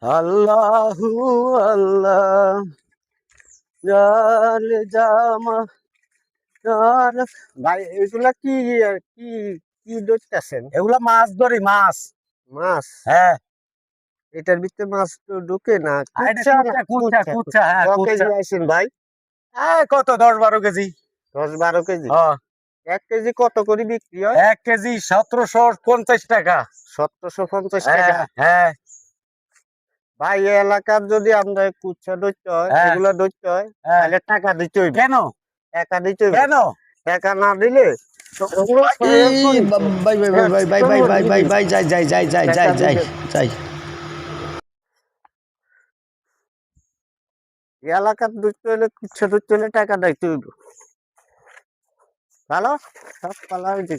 আল্লাহু আল্লাহ জালে জামা জাল। ভাই এগুলা কি কি কি ধরতেছেন? এগুলা মাছ ধরি, মাছ। মাছ? হ্যাঁ, এটার ভিতরে মাছ তো ঢুকে না। এটা কুচ্চা না? কুচ্চা কুচ্চা কুচ্চা কুচ্চা, কুচ্চা। হ্যাঁ ক কুচ্চা। কেজি আইছেন ভাই? কত, 10-12 কেজি। 10-12 কেজি? হ্যাঁ। 1 কেজি কত করে বিক্রি হয়? 1 কেজি 1750 টাকা। 1750 টাকা? হ্যাঁ হ্যাঁ ভাই এই এলাকার যদি আমরা কুচ্চা ধরতে হয়, হ্যাঁ এগুলা ধরতে হয়, হ্যাঁ। তাহলে টাকা দিতে হইবে। কেন? টাকা দিতে হইবে। কেন? টাকা না দিলে তো ওগুলো এই সহের করি তো। ভাই ভাই ভাই ভাই ভাই ভাই ভাই ভাই ভাই যাই যাই যাই যাই টাকা যাই যাই দিতে যাই। এই এলাকার ধরতে হলে কুচ্চা ধরতে হলে টাকা দিতে হইবে। ভালো সব পালা হয়েছে।